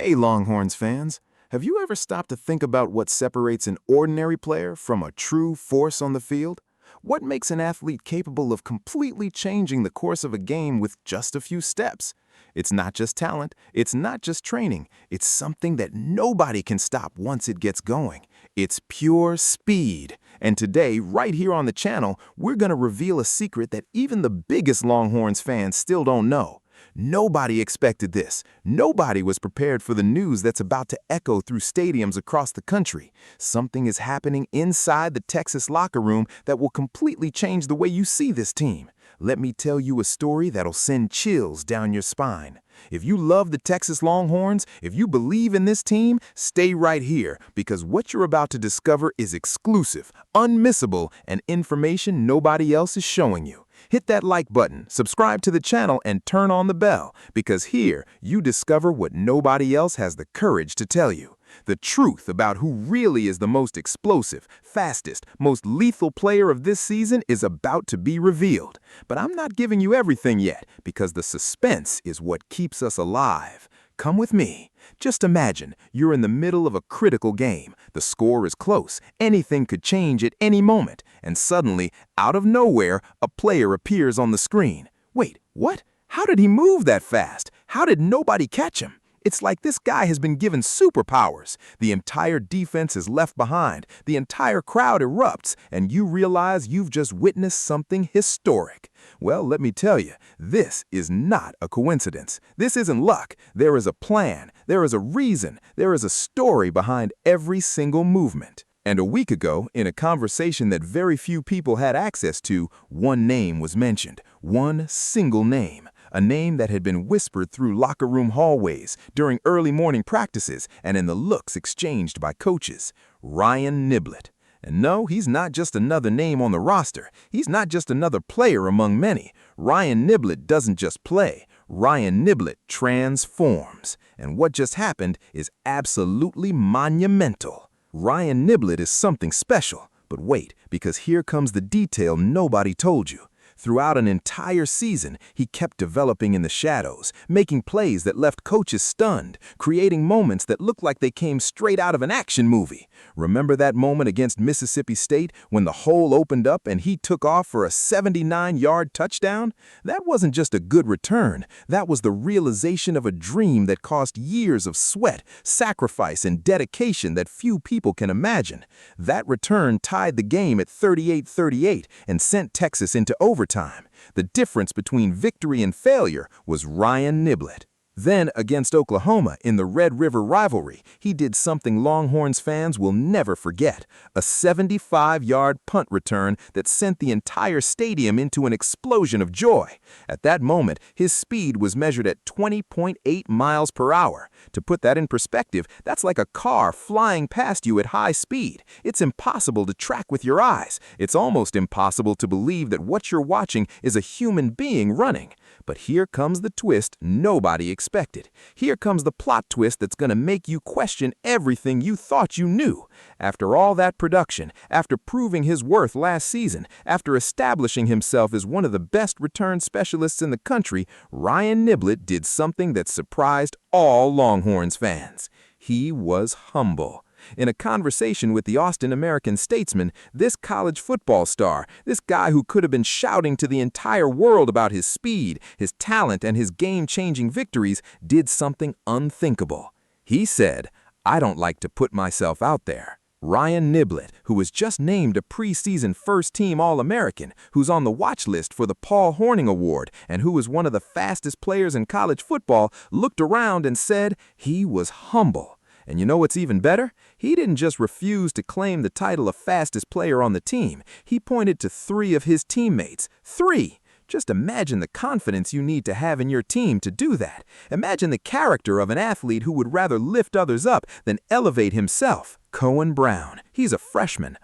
Hey Longhorns fans, have you ever stopped to think about what separates an ordinary player from a true force on the field? What makes an athlete capable of completely changing the course of a game with just a few steps? It's not just talent, it's not just training, it's something that nobody can stop once it gets going. It's pure speed. And today, right here on the channel, we're going to reveal a secret that even the biggest Longhorns fans still don't know. Nobody expected this. Nobody was prepared for the news that's about to echo through stadiums across the country. Something is happening inside the Texas locker room that will completely change the way you see this team. Let me tell you a story that'll send chills down your spine. If you love the Texas Longhorns, if you believe in this team, stay right here because what you're about to discover is exclusive, unmissable, and information nobody else is showing you. Hit that like button, subscribe to the channel, and turn on the bell because here you discover what nobody else has the courage to tell you. The truth about who really is the most explosive, fastest, most lethal player of this season is about to be revealed. But I'm not giving you everything yet because the suspense is what keeps us alive. Come with me. Just imagine you're in the middle of a critical game. The score is close. Anything could change at any moment. And suddenly, out of nowhere, a player appears on the screen. Wait, what? How did he move that fast? How did nobody catch him? It's like this guy has been given superpowers. The entire defense is left behind. The entire crowd erupts, and you realize you've just witnessed something historic. Well, let me tell you, this is not a coincidence. This isn't luck. There is a plan. There is a reason. There is a story behind every single movement. And a week ago, in a conversation that very few people had access to, one name was mentioned. One single name. A name that had been whispered through locker room hallways, during early morning practices, and in the looks exchanged by coaches. Ryan Niblett. And no, he's not just another name on the roster. He's not just another player among many. Ryan Niblett doesn't just play. Ryan Niblett transforms. And what just happened is absolutely monumental. Ryan Niblett is something special. But wait, because here comes the detail nobody told you. Throughout an entire season, he kept developing in the shadows, making plays that left coaches stunned, creating moments that looked like they came straight out of an action movie. Remember that moment against Mississippi State when the hole opened up and he took off for a 79-yard touchdown? That wasn't just a good return. That was the realization of a dream that cost years of sweat, sacrifice, and dedication that few people can imagine. That return tied the game at 38-38 and sent Texas into overtime. The difference between victory and failure was Ryan Niblett. Then, against Oklahoma in the Red River rivalry, he did something Longhorns fans will never forget. A 75-yard punt return that sent the entire stadium into an explosion of joy. At that moment, his speed was measured at 20.8 miles per hour. To put that in perspective, that's like a car flying past you at high speed. It's impossible to track with your eyes. It's almost impossible to believe that what you're watching is a human being running. But here comes the twist nobody expected. Here comes the plot twist that's going to make you question everything you thought you knew. After all that production, after proving his worth last season, after establishing himself as one of the best return specialists in the country, Ryan Niblett did something that surprised all Longhorns fans. He was humble. In a conversation with the Austin American-Statesman, this college football star, this guy who could have been shouting to the entire world about his speed, his talent, and his game-changing victories, did something unthinkable. He said, "I don't like to put myself out there." Ryan Niblett, who was just named a preseason first-team All-American, who's on the watch list for the Paul Hornung Award, and who was one of the fastest players in college football, looked around and said he was humble. And you know what's even better? He didn't just refuse to claim the title of fastest player on the team. He pointed to 3 of his teammates. 3! Just imagine the confidence you need to have in your team to do that. Imagine the character of an athlete who would rather lift others up than elevate himself. Kohen Brown. He's a freshman.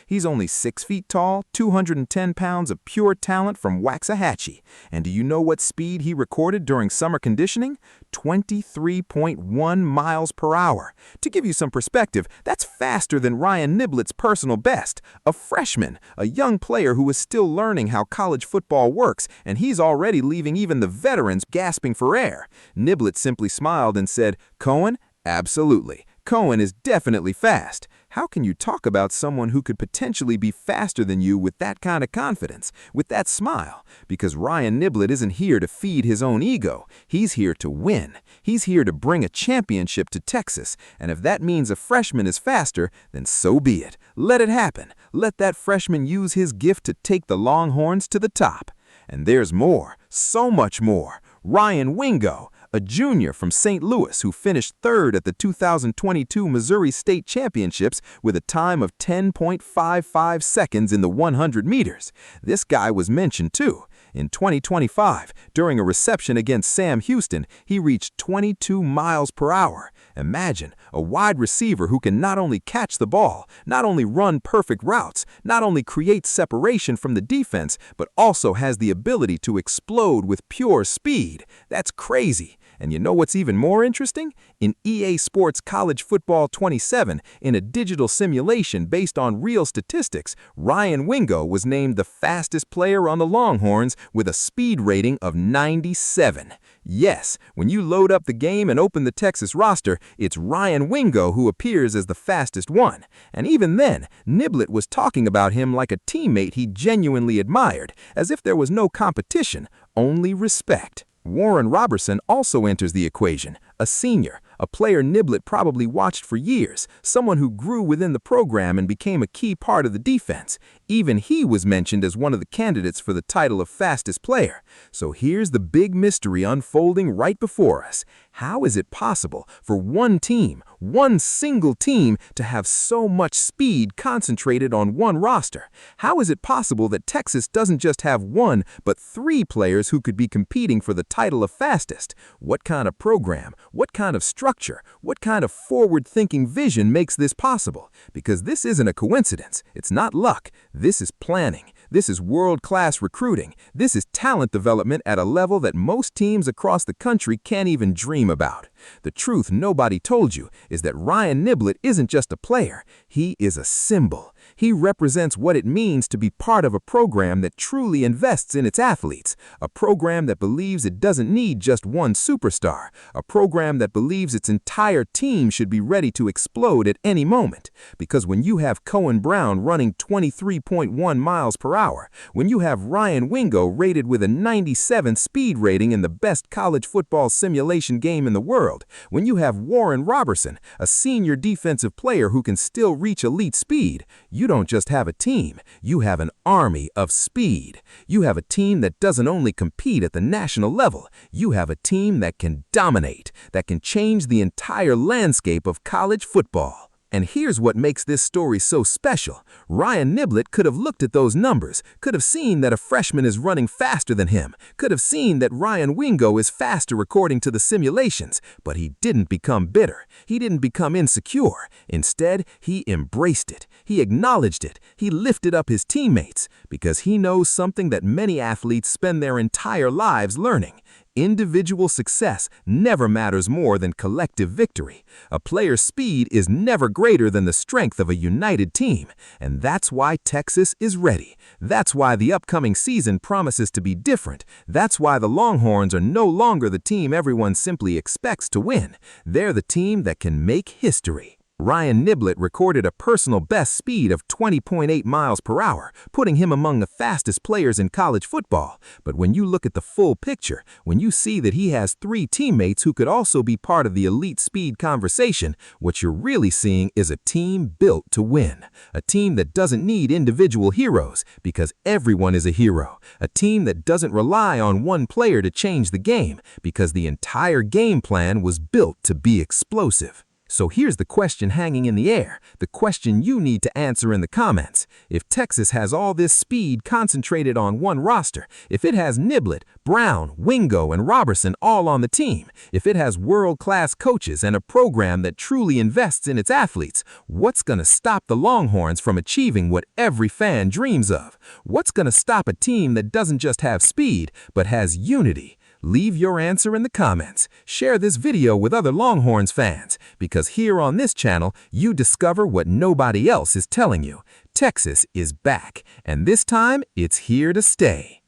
He's only 6 feet tall, 210 pounds of pure talent from Waxahachie. And do you know what speed he recorded during summer conditioning? 23.1 miles per hour. To give you some perspective, that's faster than Ryan Niblett's personal best. A freshman, a young player who is still learning how college football works, and he's already leaving even the veterans gasping for air. Niblett simply smiled and said, "Kohen, absolutely. Kohen is definitely fast." How can you talk about someone who could potentially be faster than you with that kind of confidence, with that smile? Because Ryan Niblett isn't here to feed his own ego. He's here to win. He's here to bring a championship to Texas. And if that means a freshman is faster, then so be it. Let it happen. Let that freshman use his gift to take the Longhorns to the top. And there's more, so much more. Ryan Wingo, a junior from St. Louis who finished third at the 2022 Missouri State Championships with a time of 10.55 seconds in the 100 meters. This guy was mentioned too. In 2025, during a reception against Sam Houston, he reached 22 miles per hour. Imagine a wide receiver who can not only catch the ball, not only run perfect routes, not only create separation from the defense, but also has the ability to explode with pure speed. That's crazy. And you know what's even more interesting? In EA Sports College Football 27, in a digital simulation based on real statistics, Ryan Wingo was named the fastest player on the Longhorns with a speed rating of 97. Yes, when you load up the game and open the Texas roster, it's Ryan Wingo who appears as the fastest one. And even then, Niblett was talking about him like a teammate he genuinely admired, as if there was no competition, only respect. Warren Roberson also enters the equation, a senior, a player Niblett probably watched for years, someone who grew within the program and became a key part of the defense. Even he was mentioned as one of the candidates for the title of fastest player. So here's the big mystery unfolding right before us. How is it possible for one team, one single team, to have so much speed concentrated on one roster? How is it possible that Texas doesn't just have one, but 3 players who could be competing for the title of fastest? What kind of program, what kind of structure, what kind of forward-thinking vision makes this possible? Because this isn't a coincidence. It's not luck. This is planning. This is world-class recruiting. This is talent development at a level that most teams across the country can't even dream about. The truth nobody told you is that Ryan Niblett isn't just a player. He is a symbol. He represents what it means to be part of a program that truly invests in its athletes, a program that believes it doesn't need just one superstar, a program that believes its entire team should be ready to explode at any moment. Because when you have Kohen Brown running 23.1 miles per hour, when you have Ryan Wingo rated with a 97 speed rating in the best college football simulation game in the world, when you have Warren Roberson, a senior defensive player who can still reach elite speed, you don't just have a team, you have an army of speed. You have a team that doesn't only compete at the national level, you have a team that can dominate, that can change the entire landscape of college football. And here's what makes this story so special. Ryan Niblett could have looked at those numbers, could have seen that a freshman is running faster than him, could have seen that Ryan Wingo is faster according to the simulations, but he didn't become bitter. He didn't become insecure. Instead, he embraced it. He acknowledged it. He lifted up his teammates because he knows something that many athletes spend their entire lives learning. Individual success never matters more than collective victory. A player's speed is never greater than the strength of a united team. And that's why Texas is ready. That's why the upcoming season promises to be different. That's why the Longhorns are no longer the team everyone simply expects to win. They're the team that can make history. Ryan Niblett recorded a personal best speed of 20.8 miles per hour, putting him among the fastest players in college football. But when you look at the full picture, when you see that he has 3 teammates who could also be part of the elite speed conversation, what you're really seeing is a team built to win. A team that doesn't need individual heroes, because everyone is a hero. A team that doesn't rely on one player to change the game, because the entire game plan was built to be explosive. So here's the question hanging in the air, the question you need to answer in the comments. If Texas has all this speed concentrated on one roster, if it has Niblett, Brown, Wingo, and Roberson all on the team, if it has world-class coaches and a program that truly invests in its athletes, what's going to stop the Longhorns from achieving what every fan dreams of? What's going to stop a team that doesn't just have speed, but has unity? Leave your answer in the comments. Share this video with other Longhorns fans, because here on this channel, you discover what nobody else is telling you. Texas is back, and this time, it's here to stay.